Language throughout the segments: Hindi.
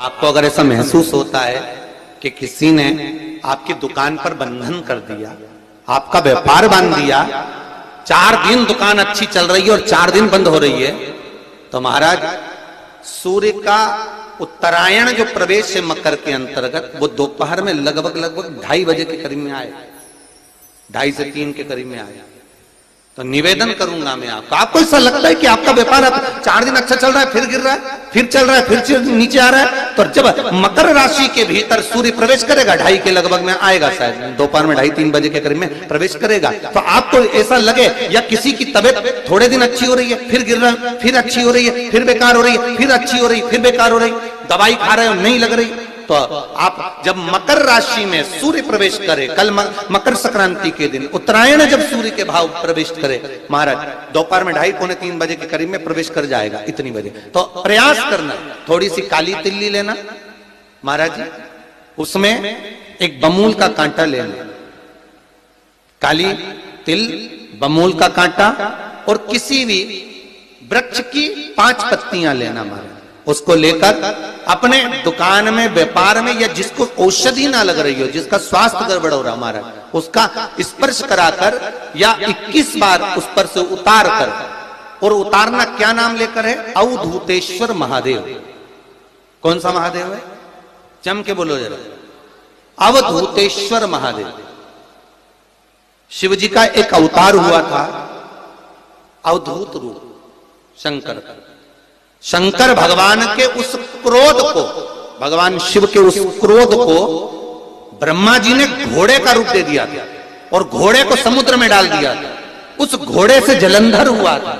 आपको अगर ऐसा महसूस होता है कि किसी ने आपकी दुकान पर बंधन कर दिया, आपका व्यापार बांध दिया, 4 दिन दुकान अच्छी चल रही है और 4 दिन बंद हो रही है, तो महाराज सूर्य का उत्तरायण जो प्रवेश है मकर के अंतर्गत, वो दोपहर में लगभग 2:30 बजे के करीब में आए, 2:30 से 3 के करीब में आए। तो निवेदन करूंगा मैं आपको ऐसा लगता है कि आपका व्यापार 4 दिन अच्छा चल रहा है, फिर गिर रहा है, फिर चल रहा है, फिर नीचे आ रहा है, तो जब मकर राशि के भीतर सूर्य प्रवेश करेगा 2:30 के लगभग में आएगा, शायद दोपहर में 2:30-3 बजे के करीब में प्रवेश करेगा, तो आपको ऐसा लगे या किसी की तबियत थोड़े दिन अच्छी हो रही है, फिर गिर रहा है, फिर अच्छी हो रही है, फिर बेकार हो रही है, फिर अच्छी हो रही है, फिर बेकार हो रही, दवाई खा रहे हो नहीं लग रही, तो आप जब मकर राशि में सूर्य प्रवेश करे, कल मकर संक्रांति के दिन उत्तरायण जब सूर्य के भाव प्रवेश करे महाराज, दोपहर में 2:30-3 बजे के करीब में प्रवेश कर जाएगा, इतनी बजे, तो प्रयास करना थोड़ी सी काली तिल्ली लेना महाराज जी, उसमें एक बमूल का कांटा लेना, काली तिल, बमूल का कांटा और किसी भी वृक्ष की 5 पत्तियां लेना महाराज, उसको लेकर अपने दुकान में, व्यापार में, या जिसको औषधि ना लग रही हो, जिसका स्वास्थ्य गड़बड़ हो रहा हमारा, उसका स्पर्श कराकर या 21 बार उस पर से उतार कर, और उतारना क्या नाम लेकर है? अवधूतेश्वर महादेव। कौन सा महादेव है? जम के बोलो जरा, अवधूतेश्वर महादेव। शिव जी का एक अवतार हुआ था, अवधूत रूप शंकर। शंकर भगवान के उस क्रोध को, भगवान शिव के उस क्रोध को ब्रह्मा जी ने घोड़े का रूप दे दिया था और घोड़े को समुद्र में डाल दिया था। उस घोड़े से जलंधर हुआ था,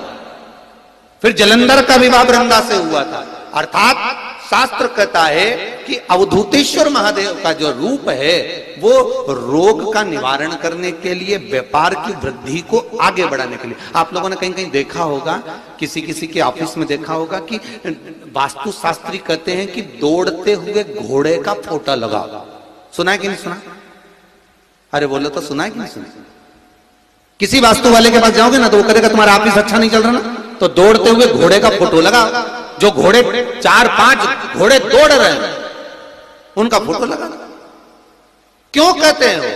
फिर जलंधर का विवाह वृंदा से हुआ था। अर्थात शास्त्र कहता है कि अवधूतेश्वर महादेव का जो रूप है वो रोग का निवारण करने के लिए, व्यापार की वृद्धि को आगे बढ़ाने के लिए। आप लोगों ने कहीं कहीं देखा होगा, किसी किसी के ऑफिस में देखा होगा कि वास्तु शास्त्री कहते हैं कि दौड़ते हुए घोड़े का फोटो लगा। सुना है कि नहीं सुना? अरे बोलो तो सुना है कि नहीं सुना? किसी वास्तु वाले के पास जाओगे ना तो वो कहेगा तुम्हारा ऑफिस अच्छा नहीं चल रहा ना, तो दौड़ते हुए घोड़े का फोटो लगा। जो घोड़े 4-5 घोड़े दौड़ रहे हैं उनका फोटो लगा। क्यों कहते हैं वो?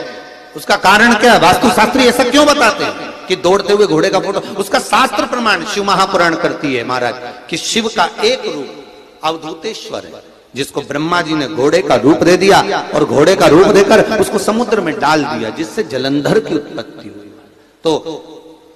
उसका कारण क्या है? वास्तु शास्त्री ऐसा क्यों बताते हैं कि दौड़ते हुए घोड़े का फोटो? उसका शास्त्र प्रमाण शिव महापुराण करती है महाराज कि शिव का एक रूप अवधूतेश्वर है, जिसको ब्रह्मा जी ने घोड़े का रूप दे दिया और घोड़े का रूप देकर उसको समुद्र में डाल दिया, जिससे जलंधर की उत्पत्ति हुई। तो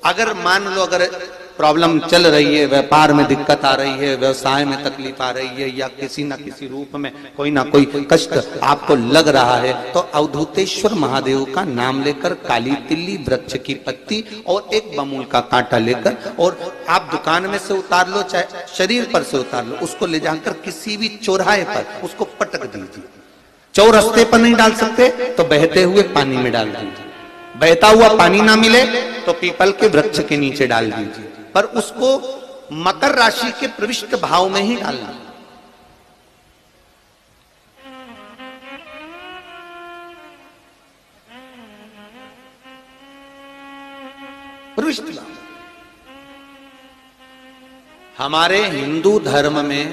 अगर मान लो अगर प्रॉब्लम चल रही है, व्यापार में दिक्कत आ रही है, व्यवसाय में तकलीफ आ रही है, या किसी ना किसी रूप में कोई ना कोई कष्ट आपको लग रहा है, तो अवधूतेश्वर महादेव का नाम लेकर काली तिल्ली, वृक्ष की पत्ती और एक बमूल का कांटा लेकर, और आप दुकान में से उतार लो, चाहे शरीर पर से उतार लो, उसको ले जाकर किसी भी चौराहे पर उसको पटक दीजिए। चौरस्ते पर नहीं डाल सकते तो बहते हुए पानी में डाल दीजिए, बहता हुआ पानी ना मिले तो पीपल के वृक्ष के नीचे डाल दीजिए, पर उसको मकर राशि के प्रविष्ट भाव में ही डालना। प्रविष्ट भाव। हमारे हिंदू धर्म में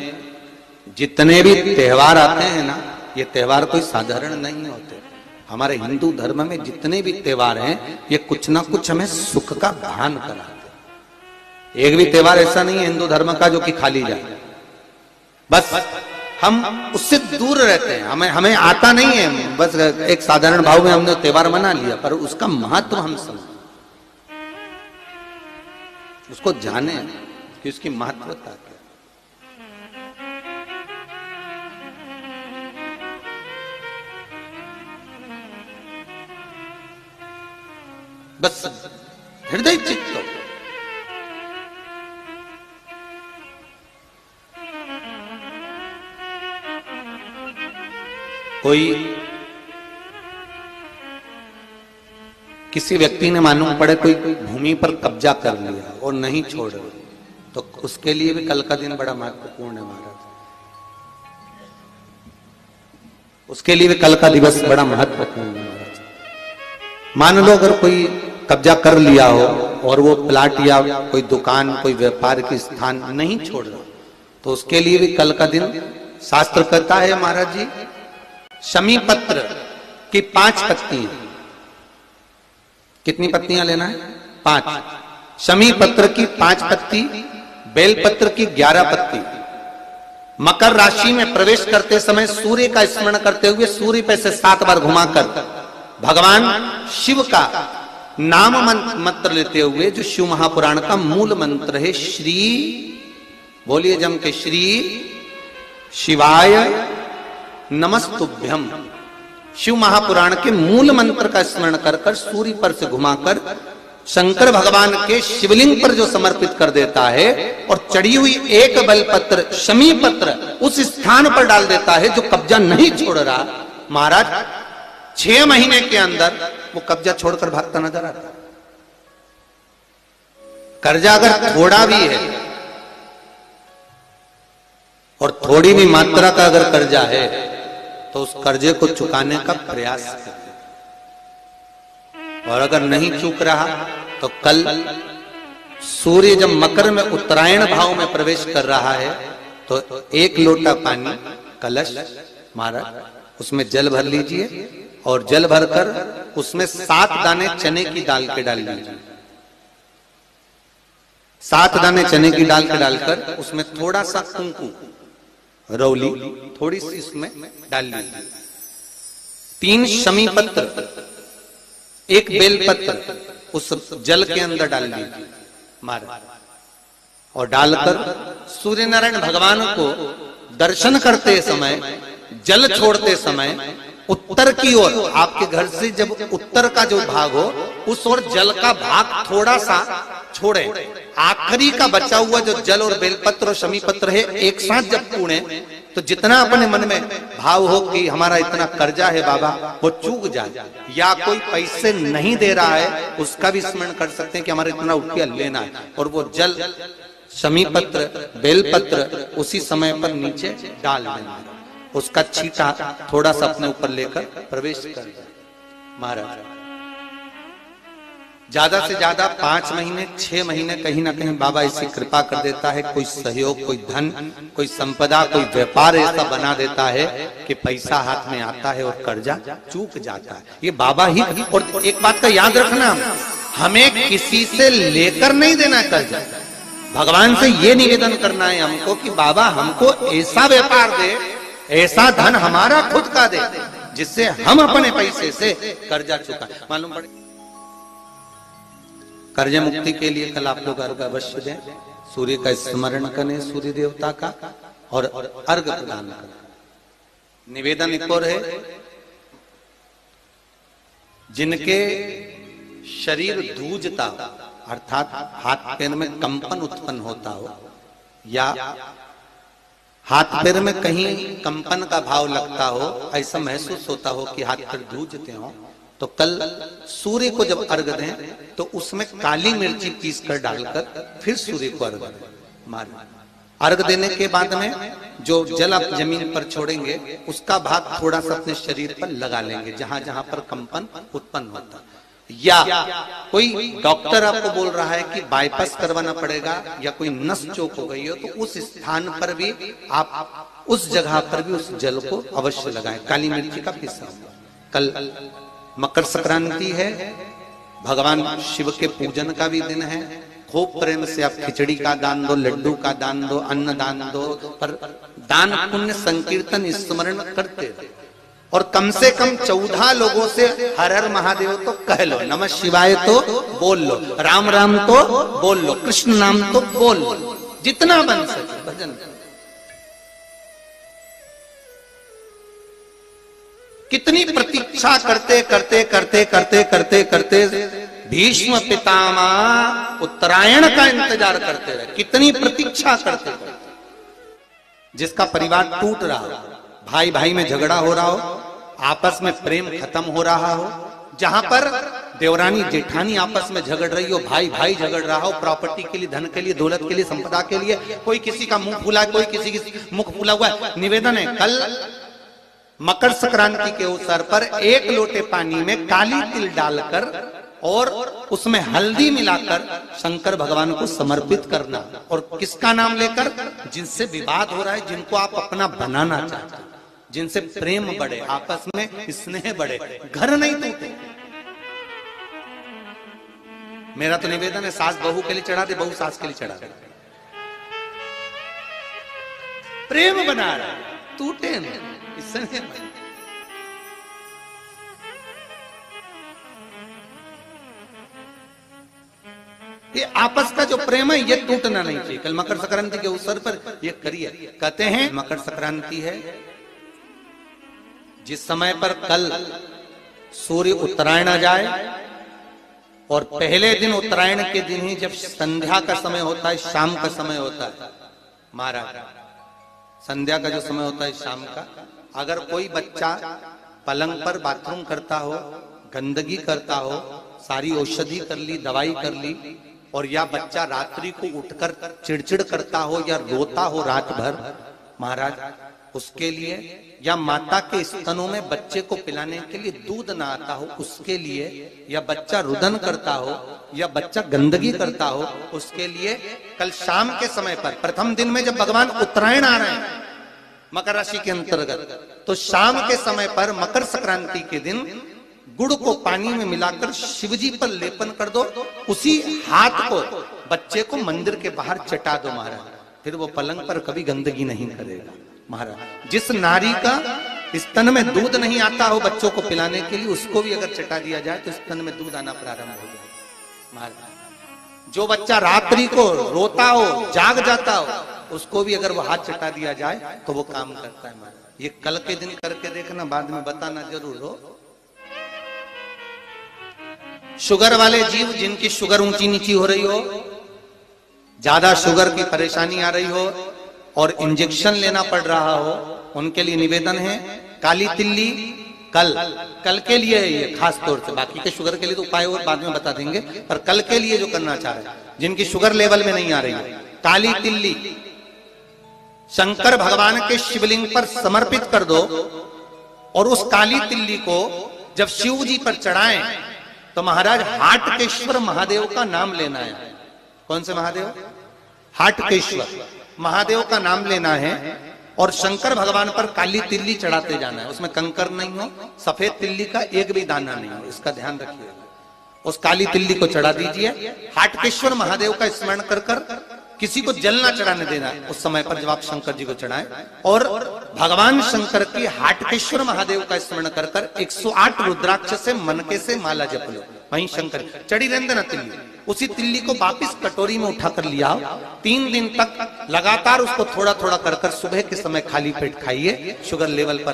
जितने भी त्योहार आते हैं ना, ये त्योहार कोई साधारण नहीं होते। हमारे हिंदू धर्म में जितने भी त्योहार हैं ये कुछ ना कुछ हमें सुख का भान कराते। एक भी त्योहार ऐसा नहीं है हिंदू धर्म का जो कि खाली जाए, बस हम उससे दूर रहते हैं, हमें आता नहीं है, बस एक साधारण भाव में हमने त्योहार मना लिया, पर उसका महत्व हम समझें, उसको जाने कि उसकी महत्वता क्या। बस हृदय चित्त कोई किसी व्यक्ति ने मालूम पड़े कोई भूमि पर कब्जा कर लिया और नहीं छोड़ रहे, तो उसके लिए भी कल का दिन बड़ा महत्वपूर्ण है महाराज। उसके लिए भी कल का दिवस बड़ा महत्वपूर्ण है महाराज। मान लो अगर कोई कब्जा कर लिया हो और वो प्लाट या कोई दुकान, कोई व्यापार की स्थान नहीं छोड़ रहा, तो उसके लिए भी कल का दिन शास्त्र कहता है महाराज जी, शमी पत्र की 5 पत्तियां, कितनी पत्तियां लेना है? 5। शमी पत्र की 5 पत्ती, बेलपत्र की 11 पत्ती। मकर राशि में प्रवेश करते समय सूर्य का स्मरण करते हुए सूर्य पे से 7 बार घुमाकर भगवान शिव का नाम मंत्र लेते हुए, जो शिव महापुराण का मूल मंत्र है, श्री, बोलिए जम के, श्री शिवाय नमस्तुभ्यम, शिव महापुराण के मूल मंत्र का स्मरण कर कर सूर्य पर से घुमाकर शंकर भगवान के शिवलिंग पर जो समर्पित कर देता है और चढ़ी हुई एक बेलपत्र शमी पत्र उस स्थान पर डाल देता है जो कब्जा नहीं छोड़ रहा, महाराज 6 महीने के अंदर वो कब्जा छोड़कर भागता नजर आता। कर्जा अगर थोड़ा भी है और थोड़ी भी मात्रा का अगर कर्जा है तो उस कर्जे को चुकाने का प्रयास करें, और अगर नहीं चूक रहा तो कल सूर्य जब मकर में उत्तरायण भाव में प्रवेश कर रहा है तो 1 लोटा पानी कलश महाराज उसमें जल भर लीजिए और जल भरकर उसमें 7 दाने चने की दाल के डाल लीजिए। 7 दाने चने की दाल के डालकर उसमें थोड़ा सा कुंकू रौली थोड़ी सी इसमें डाल लीजिए। 3 शमी पत्र, 1 बेलपत्र उस जल के अंदर डाल लीजिए महाराज, और डालकर सूर्य नारायण भगवान को दर्शन करते समय, जल छोड़ते समय उत्तर की ओर, आपके घर से जब उत्तर का जो भाग हो उस ओर जल का भाग थोड़ा सा छोड़े। आखिरी का बचा हुआ जो जल और बेलपत्र और शमी पत्र है एक साथ जब पूणे तो जितना अपने मन में भाव हो कि हमारा इतना कर्जा है बाबा वो चूक जाए, या कोई पैसे नहीं दे रहा है उसका भी स्मरण कर सकते हैं कि हमारा इतना रुपया लेना है, और वो जल शमी पत्र बेलपत्र उसी समय पर नीचे डाल देना, उसका छींटा थोड़ा सा अपने ऊपर लेकर प्रवेश कर महाराज। ज्यादा से ज्यादा 5 महीने 6 महीने कहीं ना कहीं बाबा ऐसी कृपा कर देता है, कोई सहयोग, कोई धन, कोई संपदा, कोई व्यापार ऐसा बना देता है कि पैसा हाथ में आता है और कर्जा चूक जाता है। ये बाबा ही। और एक बात का याद रखना, हमें किसी से लेकर नहीं देना कर्जा, भगवान से ये निवेदन करना है हमको कि बाबा हमको ऐसा व्यापार दे, ऐसा धन हमारा खुद का दे जिससे हम अपने पैसे से कर्जा चुका। मालूम पड़े कर्ज मुक्ति के लिए कल आप लोग अर्घ अवश्य दें, सूर्य का स्मरण करें, सूर्य देवता का, और अर्घ प्रदान करें। निवेदन एक और है, जिनके शरीर धूजता अर्थात हाथ पैर में कंपन उत्पन्न होता हो, या हाथ पैर में कहीं कंपन का भाव लगता हो, ऐसा महसूस होता हो कि हाथ पैर धूजते हो, तो कल सूर्य को जब अर्घ दें तो उसमें काली मिर्ची पीस कर डालकर फिर सूर्य को अर्घ मारें। अर्घ देने के बाद में जो जल आप जमीन पर छोड़ेंगे उसका भाग थोड़ा सा अपने शरीर पर लगा लेंगे जहां जहां पर कंपन उत्पन्न होता। या कोई डॉक्टर आपको बोल रहा है कि बाईपास करवाना पड़ेगा या कोई नस चोक हो गई हो, तो उस स्थान पर भी आप उस जगह पर भी उस जल को अवश्य लगाएं, काली मिर्ची का पिसा हुआ। कल मकर संक्रांति है, भगवान शिव के पूजन का भी दिन है। खूब प्रेम से आप खिचड़ी का दान दो, लड्डू का दान दो, अन्न दान दो, पर दान पुण्य संकीर्तन स्मरण करते रहो। और कम से कम 14 लोगों से हर हर महादेव तो कह लो, नमः शिवाय तो बोल लो, राम राम तो बोल लो, कृष्ण नाम तो बोल लो, जितना बन सके भजन। कितनी प्रतीक्षा करते करते करते करते करते करते भीष्म पितामह उत्तरायण का इंतजार करते रहे, कितनी प्रतीक्षा करते करते। जिसका परिवार टूट रहा हो, भाई भाई में झगड़ा हो रहा हो, आपस में प्रेम खत्म हो रहा हो, जहां पर देवरानी जेठानी आपस में झगड़ रही हो, भाई भाई झगड़ रहा हो, प्रॉपर्टी के लिए, धन के लिए, दौलत के लिए, संपदा के लिए, कोई किसी का मुंह फूला, कोई किसी की मुख फूला हुआ है। निवेदन है, कल मकर संक्रांति के अवसर पर 1 लोटे पानी में काली तिल डालकर और उसमें हल्दी मिलाकर शंकर भगवान को समर्पित करना। और किसका नाम लेकर? जिनसे विवाद हो रहा है, जिनको आप अपना बनाना चाहते हैं, जिनसे प्रेम बढ़े, आपस में स्नेह बढ़े, घर नहीं टूटे। मेरा तो निवेदन है, सास बहू के लिए चढ़ा दे, बहू सास के लिए चढ़ा दे, प्रेम बना रहा है, टूटे नहीं, स्नेह बढ़े। ये आपस का जो प्रेम है ये टूटना नहीं चाहिए। कल मकर संक्रांति के अवसर पर ये करिए। कहते हैं मकर संक्रांति है जिस समय पर कल सूर्य उत्तरायण आ जाए और पहले दिन उत्तरायण के दिन ही जब संध्या का समय होता है, शाम का समय होता है, महाराज संध्या का जो समय होता है शाम का, अगर कोई बच्चा पलंग पर बाथरूम करता हो, गंदगी करता हो, सारी औषधि कर ली, दवाई कर ली, और या बच्चा रात्रि को उठकर चिड़चिड़ करता हो या रोता हो रात भर, महाराज उसके लिए, या माता के स्तनों में बच्चे को पिलाने के लिए दूध ना आता हो उसके लिए, या बच्चा रुदन करता हो, या बच्चा गंदगी करता हो, उसके लिए कल शाम के समय पर, प्रथम दिन में जब भगवान उत्तरायण आ रहे हैं मकर राशि के अंतर्गत, तो शाम के समय पर मकर संक्रांति के दिन गुड़ को पानी में मिलाकर शिवजी पर लेपन कर दो, उसी हाथ को बच्चे को मंदिर के बाहर चटा दो महाराज, फिर वो पलंग पर कभी गंदगी नहीं करेगा महाराज। जिस नारी का स्तन में दूध नहीं आता हो बच्चों को पिलाने के लिए, उसको भी अगर चटा दिया जाए तो स्तन में दूध आना प्रारंभ हो जाए महाराज। जो बच्चा रात्रि को रोता हो, जाग जाता हो, उसको भी अगर वो हाथ चटा दिया जाए तो वो काम करता है महाराज। ये कल के दिन करके देखना, बाद में बताना जरूर हो। शुगर वाले जीव जिनकी शुगर ऊंची नीची हो रही हो, ज्यादा शुगर की परेशानी आ रही हो और इंजेक्शन लेना पड़ रहा हो, उनके लिए निवेदन है काली तिल्ली कल के लिए है ये खास तौर से, बाकी के शुगर के लिए तो उपाय और बाद में बता देंगे, पर कल के लिए जो करना चाह रहे हैं, जिनकी शुगर लेवल में नहीं आ रही है, काली तिल्ली शंकर भगवान के शिवलिंग पर समर्पित कर दो, और उस काली तिल्ली को जब शिव जी पर चढ़ाएं तो महाराज हाटकेश्वर महादेव का नाम लेना है। कौन से महादेव? हाटकेश्वर महादेव का नाम लेना है, और शंकर भगवान पर काली तिल्ली चढ़ाते जाना है। उसमें कंकर नहीं हो, सफेद तिल्ली का एक भी दाना नहीं हो, इसका ध्यान रखिए। उस काली तिल्ली को चढ़ा दीजिए, हाटकेश्वर महादेव का स्मरण कर कर, किसी को जल ना चढ़ाने देना उस समय पर जब आप शंकर जी को चढ़ाएं, और भगवान शंकर की हाटकेश्वर महादेव का स्मरण कर कर 108 रुद्राक्ष से मनके से माला जप लो, वहीं शंकर चढ़ी रहने देना तिल्ली। उसी तिल्ली को वापिस कटोरी में उठाकर लिया, 3 दिन तक लगातार उसको थोड़ा थोड़ा कर कर सुबह के समय खाली पेट खाइए, शुगर लेवल पर